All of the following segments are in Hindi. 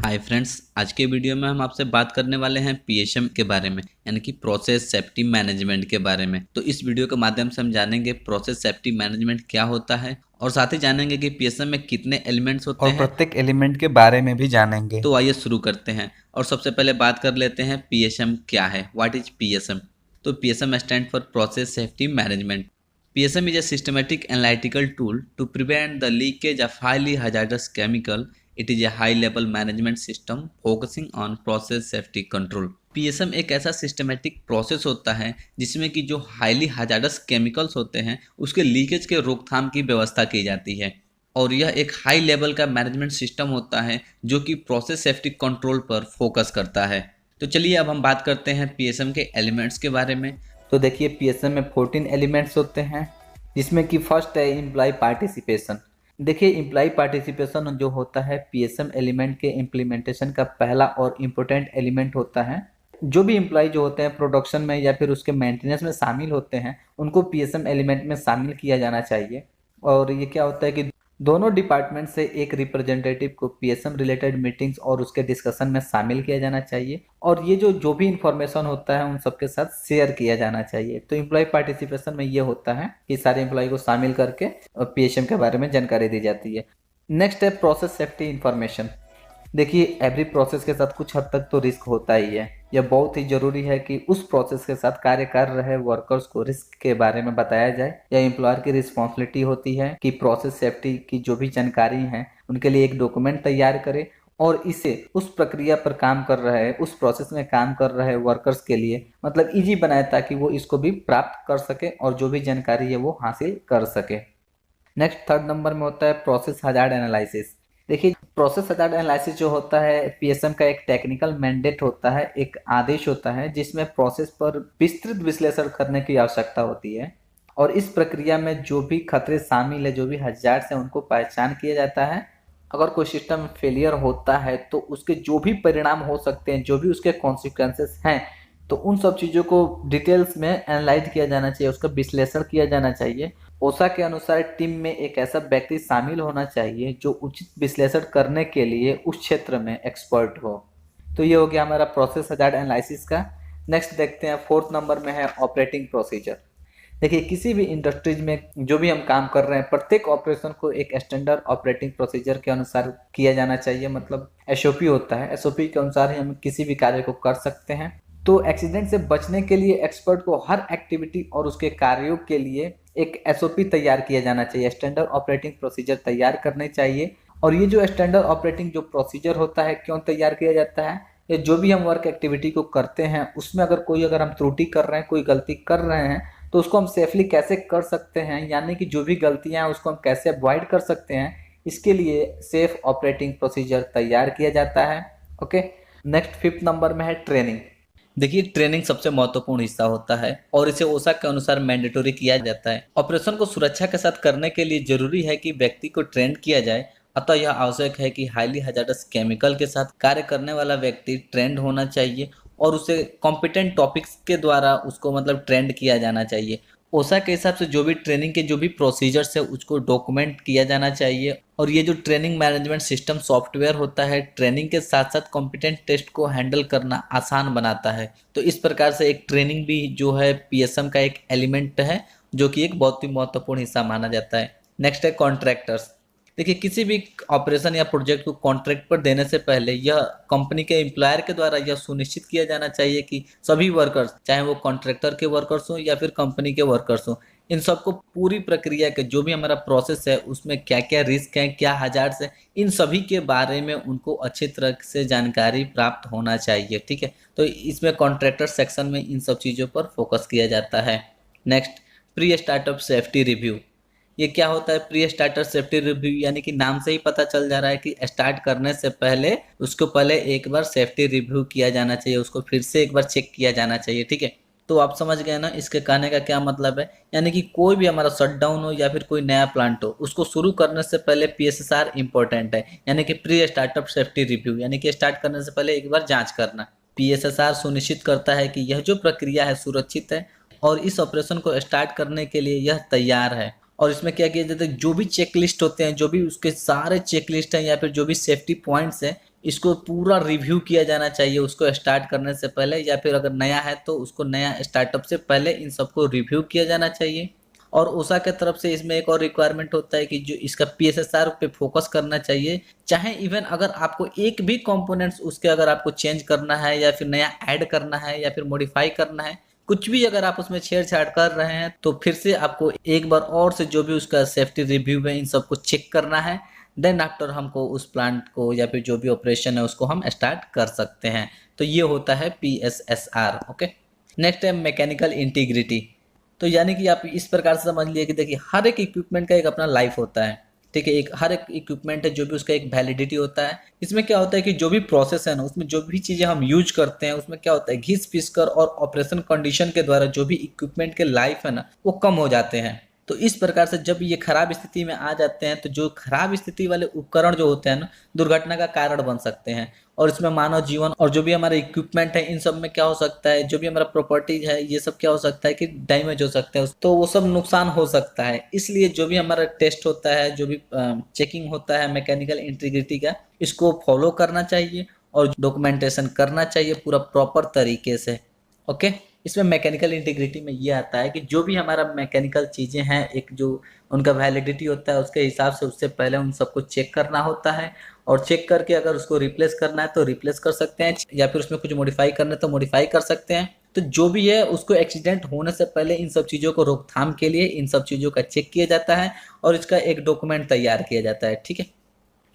हाय फ्रेंड्स, आज के वीडियो में हम आपसे बात करने वाले हैं पीएसएम के बारे में, यानी कि प्रोसेस सेफ्टी मैनेजमेंट के बारे में। तो इस वीडियो के माध्यम से हम जानेंगे प्रोसेस सेफ्टी मैनेजमेंट क्या होता है और साथ ही जानेंगे कि पीएसएम में कितने एलिमेंट्स होते और हैं। प्रत्येक एलिमेंट के बारे में भी जानेंगे। तो आइए शुरू करते हैं और सबसे पहले बात कर लेते हैं पीएसएम क्या है, व्हाट इज पीएसएम। तो PSM stand for process safety management. PSM is a systematic analytical tool to prevent the leakage of highly hazardous chemical. It is a high-level management system focusing on process safety control. PSM एक ऐसा सिस्टमेटिक प्रोसेस होता है जिसमें कि जो हाईली hazardous केमिकल्स होते हैं उसके लीकेज के रोकथाम की व्यवस्था की जाती है, और यह एक हाई लेवल का मैनेजमेंट सिस्टम होता है जो कि प्रोसेस सेफ्टी कंट्रोल पर फोकस करता है। तो चलिए अब हम बात करते हैं PSM के एलिमेंट्स के बारे में। तो देखिए पीएसएम में 14 एलिमेंट्स होते हैं, जिसमें कि फर्स्ट है एम्प्लॉय पार्टिसिपेशन। देखिए एम्प्लॉय पार्टिसिपेशन जो होता है पीएसएम एलिमेंट के इम्प्लीमेंटेशन का पहला और इम्पोर्टेंट एलिमेंट होता है। जो भी एम्प्लॉय जो होते हैं प्रोडक्शन में या फिर उसके मेंटेनेंस में शामिल होते हैं उनको पीएसएम एलिमेंट में शामिल किया जाना चाहिए। और ये क्या होता है कि दोनों डिपार्टमेंट से एक रिप्रेजेंटेटिव को पीएसएम रिलेटेड मीटिंग्स और उसके डिस्कशन में शामिल किया जाना चाहिए, और ये जो भी इंफॉर्मेशन होता है उन सबके साथ शेयर किया जाना चाहिए। तो एम्प्लॉय पार्टिसिपेशन में ये होता है कि सारे एम्प्लॉय को शामिल करके पीएसएम के बारे में जानकारी दी जाती है। नेक्स्ट है प्रोसेस सेफ्टी इंफॉर्मेशन। देखिए एवरी प्रोसेस के साथ कुछ हद तक तो रिस्क होता ही है। यह बहुत ही जरूरी है कि उस प्रोसेस के साथ कार्य कर रहे वर्कर्स को रिस्क के बारे में बताया जाए। यह एम्प्लॉयर की रिस्पॉन्सिबिलिटी होती है कि प्रोसेस सेफ्टी की जो भी जानकारी है उनके लिए एक डॉक्यूमेंट तैयार करे और इसे उस प्रक्रिया पर काम कर रहे उस प्रोसेस में काम कर रहे वर्कर्स के लिए मतलब इजी बनाए, ताकि वो इसको भी प्राप्त कर सके और जो भी जानकारी है वो हासिल कर सके। नेक्स्ट थर्ड नंबर में होता है प्रोसेस हजार्ड एनालिसिस। देखिए प्रोसेस हजार्ड एनालिसिस जो होता है पीएसएम का एक टेक्निकल मैंडेट होता है, एक आदेश होता है जिसमें प्रोसेस पर विस्तृत विश्लेषण करने की आवश्यकता होती है। और इस प्रक्रिया में जो भी खतरे शामिल है, जो भी हजार्ड्स हैं, उनको पहचान किया जाता है। अगर कोई सिस्टम फेलियर होता है तो उसके जो भी परिणाम हो सकते हैं, जो भी उसके कॉन्सिक्वेंसेस हैं, तो उन सब चीज़ों को डिटेल्स में एनालाइज किया जाना चाहिए, उसका विश्लेषण किया जाना चाहिए। ओसा के अनुसार टीम में एक ऐसा व्यक्ति शामिल होना चाहिए जो उचित विश्लेषण करने के लिए उस क्षेत्र में एक्सपर्ट हो। तो ये हो गया हमारा प्रोसेस हजार्ड एनालिसिस का। नेक्स्ट देखते हैं फोर्थ नंबर में है ऑपरेटिंग प्रोसीजर। देखिए किसी भी इंडस्ट्रीज में जो भी हम काम कर रहे हैं प्रत्येक ऑपरेशन को एक स्टैंडर्ड ऑपरेटिंग प्रोसीजर के अनुसार किया जाना चाहिए। मतलब एसओपी होता है, एसओपी के अनुसार ही हम किसी भी कार्य को कर सकते हैं। तो एक्सीडेंट से बचने के लिए एक्सपर्ट को हर एक्टिविटी और उसके कार्यों के लिए एक एसओपी तैयार किया जाना चाहिए, स्टैंडर्ड ऑपरेटिंग प्रोसीजर तैयार करने चाहिए। और ये जो स्टैंडर्ड ऑपरेटिंग जो प्रोसीजर होता है क्यों तैयार किया जाता है, ये जो भी हम वर्क एक्टिविटी को करते हैं उसमें अगर हम त्रुटि कर रहे हैं, कोई गलती कर रहे हैं, तो उसको हम सेफली कैसे कर सकते हैं, यानी कि जो भी गलतियां हैं उसको हम कैसे अवॉइड कर सकते हैं, इसके लिए सेफ ऑपरेटिंग प्रोसीजर तैयार किया जाता है। ओके, नेक्स्ट फिफ्थ नंबर में है ट्रेनिंग। देखिए ट्रेनिंग सबसे महत्वपूर्ण हिस्सा होता है और इसे ओसा के अनुसार मैंडेटरी किया जाता है। ऑपरेशन को सुरक्षा के साथ करने के लिए जरूरी है कि व्यक्ति को ट्रेन किया जाए, अतः यह आवश्यक है कि हाईली हजार्डस केमिकल के साथ कार्य करने वाला व्यक्ति ट्रेंड होना चाहिए और उसे कॉम्पिटेंट टॉपिक्स के द्वारा उसको मतलब ट्रेंड किया जाना चाहिए। ओसा के हिसाब से जो भी ट्रेनिंग के जो भी प्रोसीजर्स है उसको डॉक्यूमेंट किया जाना चाहिए। और ये जो ट्रेनिंग मैनेजमेंट सिस्टम सॉफ्टवेयर होता है ट्रेनिंग के साथ साथ कॉम्पिटेंट टेस्ट को हैंडल करना आसान बनाता है। तो इस प्रकार से एक ट्रेनिंग भी जो है पीएसएम का एक एलिमेंट है जो कि एक बहुत ही महत्वपूर्ण हिस्सा माना जाता है। नेक्स्ट है कॉन्ट्रैक्टर्स। देखिए किसी भी ऑपरेशन या प्रोजेक्ट को कॉन्ट्रैक्ट पर देने से पहले यह कंपनी के एम्प्लॉयर के द्वारा यह सुनिश्चित किया जाना चाहिए कि सभी वर्कर्स, चाहे वो कॉन्ट्रैक्टर के वर्कर्स हों या फिर कंपनी के वर्कर्स हों, इन सबको पूरी प्रक्रिया के जो भी हमारा प्रोसेस है उसमें क्या क्या रिस्क है, क्या हजार्ड्स है, इन सभी के बारे में उनको अच्छी तरह से जानकारी प्राप्त होना चाहिए। ठीक है, तो इसमें कॉन्ट्रैक्टर सेक्शन में इन सब चीज़ों पर फोकस किया जाता है। Next, pre startup safety review. ये क्या होता है प्री स्टार्टर सेफ्टी रिव्यू, यानी कि नाम से ही पता चल जा रहा है कि स्टार्ट करने से पहले उसको पहले एक बार सेफ्टी रिव्यू किया जाना चाहिए, उसको फिर से एक बार चेक किया जाना चाहिए। ठीक है, तो आप समझ गए ना इसके कहने का क्या मतलब है। यानी कि कोई भी हमारा शटडाउन हो या फिर कोई नया प्लांट हो, उसको शुरू करने से पहले पीएसएसआर इंपॉर्टेंट है, यानी कि प्री स्टार्टअप सेफ्टी रिव्यू, यानी कि स्टार्ट करने से पहले एक बार जांच करना। पीएसएसआर सुनिश्चित करता है कि यह जो प्रक्रिया है सुरक्षित है और इस ऑपरेशन को स्टार्ट करने के लिए यह तैयार है। और इसमें क्या किया जाता है, जो भी चेक लिस्ट होते हैं, जो भी उसके सारे चेक लिस्ट हैं या फिर जो भी सेफ्टी पॉइंट्स हैं, इसको पूरा रिव्यू किया जाना चाहिए उसको स्टार्ट करने से पहले, या फिर अगर नया है तो उसको नया स्टार्टअप से पहले इन सबको रिव्यू किया जाना चाहिए। और ओसा के तरफ से इसमें एक और रिक्वायरमेंट होता है कि जो इसका पीएसएसआर पे फोकस करना चाहिए। चाहे इवन अगर आपको एक भी कंपोनेंट्स उसके अगर आपको चेंज करना है या फिर नया ऐड करना है या फिर मॉडिफाई करना है, कुछ भी अगर आप उसमें छेड़छाड़ कर रहे हैं तो फिर से आपको एक बार और से जो भी उसका सेफ्टी रिव्यू है इन सबको चेक करना है। देन आफ्टर हमको उस प्लांट को या फिर जो भी ऑपरेशन है उसको हम स्टार्ट कर सकते हैं। तो ये होता है पीएसएसआर। ओके, नेक्स्ट है मैकेनिकल इंटीग्रिटी। तो यानी कि आप इस प्रकार से समझ लिए कि देखिए हर एक इक्विपमेंट का एक अपना लाइफ होता है, ठीक है। एक हर एक इक्विपमेंट है जो भी उसका एक वैलिडिटी होता है। इसमें क्या होता है कि जो भी प्रोसेस है ना उसमें जो भी चीज़ें हम यूज करते हैं उसमें क्या होता है घिस पिस कर और ऑपरेशन कंडीशन के द्वारा जो भी इक्विपमेंट के लाइफ है ना वो कम हो जाते हैं। तो इस प्रकार से जब ये खराब स्थिति में आ जाते हैं तो जो खराब स्थिति वाले उपकरण जो होते हैं ना दुर्घटना का कारण बन सकते हैं। और इसमें मानव जीवन और जो भी हमारा इक्विपमेंट है इन सब में क्या हो सकता है, जो भी हमारा प्रॉपर्टीज है ये सब क्या हो सकता है कि डैमेज हो सकता है, तो वो सब नुकसान हो सकता है। इसलिए जो भी हमारा टेस्ट होता है, जो भी चेकिंग होता है मैकेनिकल इंटीग्रिटी का, इसको फॉलो करना चाहिए और डॉक्यूमेंटेशन करना चाहिए पूरा प्रॉपर तरीके से। ओके, इसमें मैकेनिकल इंटीग्रिटी में ये आता है कि जो भी हमारा मैकेनिकल चीज़ें हैं एक जो उनका वैलिडिटी होता है उसके हिसाब से उससे पहले उन सबको चेक करना होता है। और चेक करके अगर उसको रिप्लेस करना है तो रिप्लेस कर सकते हैं, या फिर उसमें कुछ मॉडिफाई करना है तो मॉडिफाई कर सकते हैं। तो जो भी है उसको एक्सीडेंट होने से पहले इन सब चीज़ों को रोकथाम के लिए इन सब चीज़ों का चेक किया जाता है और इसका एक डॉक्यूमेंट तैयार किया जाता है, ठीक है।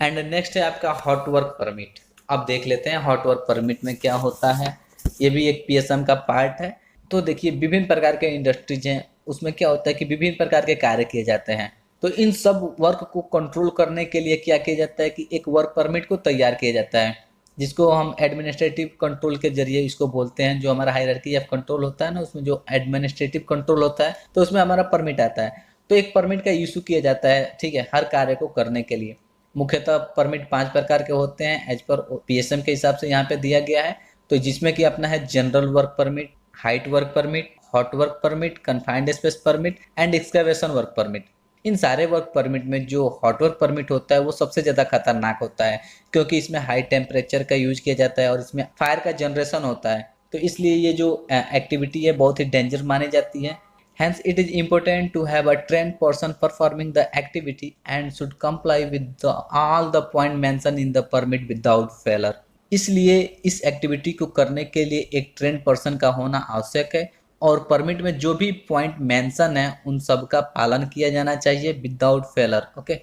एंड नेक्स्ट है आपका हॉट वर्क परमिट। अब देख लेते हैं हॉट वर्क परमिट में क्या होता है। ये भी एक पीएसएम का पार्ट है। तो देखिए विभिन्न प्रकार के इंडस्ट्रीज हैं, उसमें क्या होता है कि विभिन्न प्रकार के कार्य किए जाते हैं। तो इन सब वर्क को कंट्रोल करने के लिए क्या किया जाता है कि एक वर्क परमिट को तैयार किया जाता है, जिसको हम एडमिनिस्ट्रेटिव कंट्रोल के जरिए इसको बोलते हैं। जो हमारा हायरार्की ऑफ कंट्रोल होता है ना उसमें जो एडमिनिस्ट्रेटिव कंट्रोल होता है तो उसमें हमारा परमिट आता है। तो एक परमिट का इशू किया जाता है, ठीक है, हर कार्य को करने के लिए। मुख्यतः परमिट 5 प्रकार के होते हैं एज पर पीएसएम के हिसाब से यहाँ पे दिया गया है। तो जिसमें कि अपना है general work permit, height work permit, hot work permit, confined space permit and excavation work permit. इन सारे वर्क परमिट में जो हॉट वर्क परमिट होता है वो सबसे ज़्यादा खतरनाक होता है, क्योंकि इसमें हाई टेम्परेचर का यूज किया जाता है और इसमें फायर का जनरेशन होता है। तो इसलिए ये जो एक्टिविटी है बहुत ही डेंजर मानी जाती है। Hence, it is important to have a trained person performing the activity and should comply with all the point mentioned in the permit without failure. इसलिए इस एक्टिविटी को करने के लिए एक ट्रेंड पर्सन का होना आवश्यक है और परमिट में जो भी पॉइंट मेंशन है उन सब का पालन किया जाना चाहिए without failure. Okay,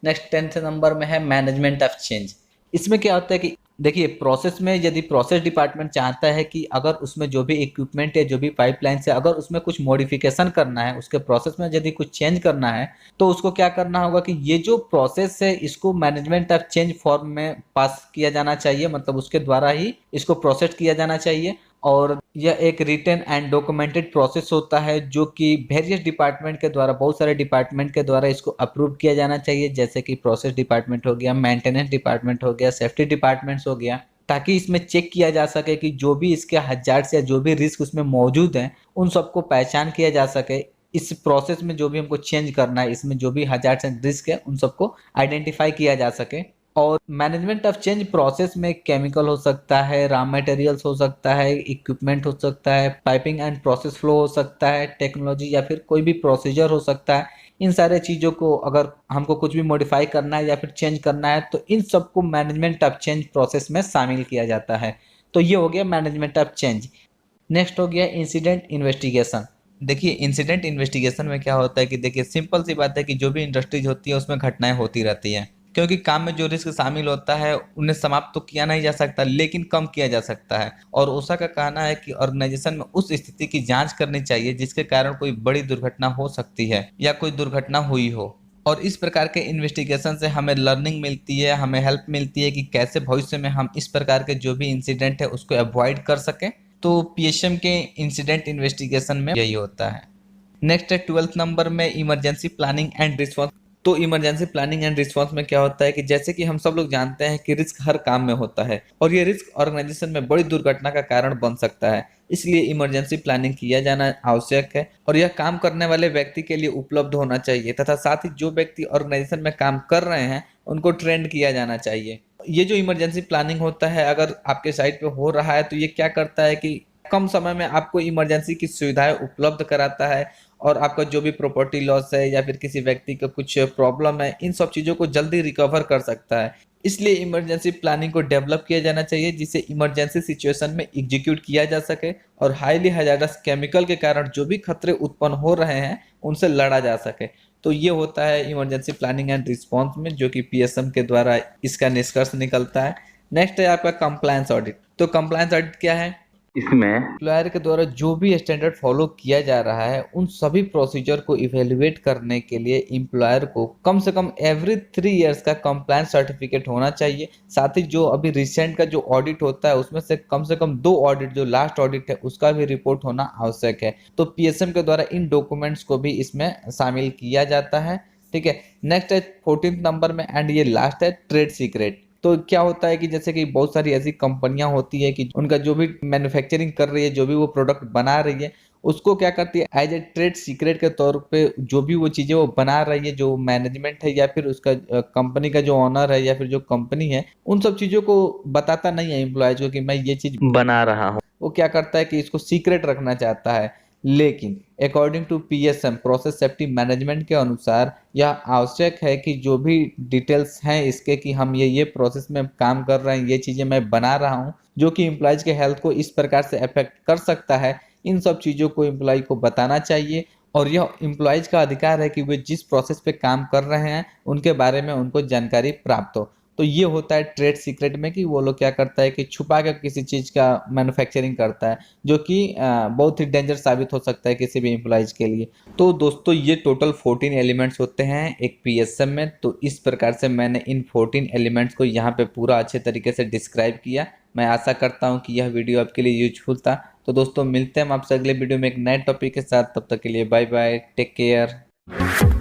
next 10th number में है मैनेजमेंट ऑफ चेंज। इसमें क्या होता है कि देखिए प्रोसेस में यदि प्रोसेस डिपार्टमेंट चाहता है कि अगर उसमें जो भी इक्विपमेंट है जो भी पाइपलाइन से अगर उसमें कुछ मॉडिफिकेशन करना है, उसके प्रोसेस में यदि कुछ चेंज करना है तो उसको क्या करना होगा कि ये जो प्रोसेस है इसको मैनेजमेंट ऑफ चेंज फॉर्म में पास किया जाना चाहिए, मतलब उसके द्वारा ही इसको प्रोसेस किया जाना चाहिए। और यह एक रिटन एंड डॉक्यूमेंटेड प्रोसेस होता है जो कि वेरियस डिपार्टमेंट के द्वारा, बहुत सारे डिपार्टमेंट के द्वारा इसको अप्रूव किया जाना चाहिए, जैसे कि प्रोसेस डिपार्टमेंट हो गया, मेंटेनेंस डिपार्टमेंट हो गया, सेफ्टी डिपार्टमेंट्स हो गया, ताकि इसमें चेक किया जा सके कि जो भी इसके हजार्ड्स या जो भी रिस्क उसमें मौजूद हैं उन सबको पहचान किया जा सके। इस प्रोसेस में जो भी हमको चेंज करना है इसमें जो भी हजार्ड्स एंड रिस्क है उन सबको आइडेंटिफाई किया जा सके। और मैनेजमेंट ऑफ चेंज प्रोसेस में केमिकल हो सकता है, रॉ मटेरियल्स हो सकता है, इक्विपमेंट हो सकता है, पाइपिंग एंड प्रोसेस फ्लो हो सकता है, टेक्नोलॉजी या फिर कोई भी प्रोसीजर हो सकता है। इन सारे चीज़ों को अगर हमको कुछ भी मॉडिफाई करना है या फिर चेंज करना है तो इन सबको मैनेजमेंट ऑफ चेंज प्रोसेस में शामिल किया जाता है। तो ये हो गया मैनेजमेंट ऑफ चेंज। नेक्स्ट हो गया इंसिडेंट इन्वेस्टिगेशन। देखिए इंसिडेंट इन्वेस्टिगेशन में क्या होता है कि देखिए सिंपल सी बात है कि जो भी इंडस्ट्रीज होती है उसमें घटनाएं होती रहती हैं, क्योंकि काम में जो रिस्क शामिल होता है उन्हें समाप्त तो किया नहीं जा सकता लेकिन कम किया जा सकता है। और ओसा का कहना है कि ऑर्गेनाइजेशन में उस स्थिति की जांच करनी चाहिए जिसके कारण कोई बड़ी दुर्घटना हो सकती है या कोई दुर्घटना हुई हो। और इस प्रकार के इन्वेस्टिगेशन से हमें लर्निंग मिलती है, हमें हेल्प मिलती है कि कैसे भविष्य में हम इस प्रकार के जो भी इंसिडेंट है उसको अवॉइड कर सकें। तो पीएसएम के इंसिडेंट इन्वेस्टिगेशन में यही होता है। नेक्स्ट है 12th नंबर में इमरजेंसी प्लानिंग एंड रिस्पॉन्स। तो इमरजेंसी प्लानिंग एंड रिस्पॉन्स में क्या होता है कि जैसे कि हम सब लोग जानते हैं कि रिस्क हर काम में होता है और ये रिस्क ऑर्गेनाइजेशन में बड़ी दुर्घटना का कारण बन सकता है। इसलिए इमरजेंसी प्लानिंग किया जाना आवश्यक है और यह काम करने वाले व्यक्ति के लिए उपलब्ध होना चाहिए तथा साथ ही जो व्यक्ति ऑर्गेनाइजेशन में काम कर रहे हैं उनको ट्रेंड किया जाना चाहिए। ये जो इमरजेंसी प्लानिंग होता है अगर आपके साइट पे हो रहा है तो ये क्या करता है कि कम समय में आपको इमरजेंसी की सुविधाएं उपलब्ध कराता है और आपका जो भी प्रॉपर्टी लॉस है या फिर किसी व्यक्ति का कुछ प्रॉब्लम है इन सब चीज़ों को जल्दी रिकवर कर सकता है। इसलिए इमरजेंसी प्लानिंग को डेवलप किया जाना चाहिए जिसे इमरजेंसी सिचुएशन में एग्जीक्यूट किया जा सके और हाईली हैजार्डस केमिकल के कारण जो भी खतरे उत्पन्न हो रहे हैं उनसे लड़ा जा सके। तो ये होता है इमरजेंसी प्लानिंग एंड रिस्पॉन्स में, जो कि पीएसएम के द्वारा इसका निष्कर्ष निकलता है। नेक्स्ट है आपका कंप्लायंस ऑडिट। तो कंप्लायंस ऑडिट क्या है? इसमें एम्प्लॉयर के द्वारा जो भी स्टैंडर्ड फॉलो किया जा रहा है उन सभी प्रोसीजर को इवेल्युएट करने के लिए एम्प्लॉयर को कम से कम एवरी 3 इयर्स का कंप्लायंस सर्टिफिकेट होना चाहिए। साथ ही जो अभी रिसेंट का जो ऑडिट होता है उसमें से कम 2 ऑडिट, जो लास्ट ऑडिट है उसका भी रिपोर्ट होना आवश्यक है। तो पीएसएम के द्वारा इन डॉक्यूमेंट्स को भी इसमें शामिल किया जाता है। ठीक है, नेक्स्ट है 14 नंबर में एंड ये लास्ट है ट्रेड सीक्रेट। तो क्या होता है कि जैसे कि बहुत सारी ऐसी कंपनियां होती है कि उनका जो भी मैन्युफैक्चरिंग कर रही है, जो भी वो प्रोडक्ट बना रही है, उसको क्या करती है एज ए ट्रेड सीक्रेट के तौर पे जो भी वो चीज़ें वो बना रही है, जो मैनेजमेंट है या फिर उसका कंपनी का जो ऑनर है या फिर जो कंपनी है, उन सब चीज़ों को बताता नहीं है एम्प्लॉयज को कि मैं ये चीज़ बना रहा हूँ। वो क्या करता है कि इसको सीक्रेट रखना चाहता है। लेकिन according to PSM process safety management के अनुसार यह आवश्यक है कि जो भी डिटेल्स हैं इसके कि हम ये प्रोसेस में काम कर रहे हैं, ये चीज़ें मैं बना रहा हूँ जो कि एम्प्लॉयज के हेल्थ को इस प्रकार से अफेक्ट कर सकता है, इन सब चीज़ों को एम्प्लॉय को बताना चाहिए। और यह एम्प्लॉयज का अधिकार है कि वे जिस प्रोसेस पे काम कर रहे हैं उनके बारे में उनको जानकारी प्राप्त हो। तो ये होता है ट्रेड सीक्रेट में कि वो लोग क्या करता है कि छुपा कर किसी चीज़ का मैन्युफैक्चरिंग करता है, जो कि बहुत ही डेंजर साबित हो सकता है किसी भी एम्प्लॉयज के लिए। तो दोस्तों ये टोटल 14 एलिमेंट्स होते हैं एक पीएसएम में। तो इस प्रकार से मैंने इन 14 एलिमेंट्स को यहाँ पे पूरा अच्छे तरीके से डिस्क्राइब किया। मैं आशा करता हूँ कि यह वीडियो आपके लिए यूजफुल था। तो दोस्तों मिलते हैं हम आपसे अगले वीडियो में एक नए टॉपिक के साथ। तब तक के लिए बाय बाय, टेक केयर।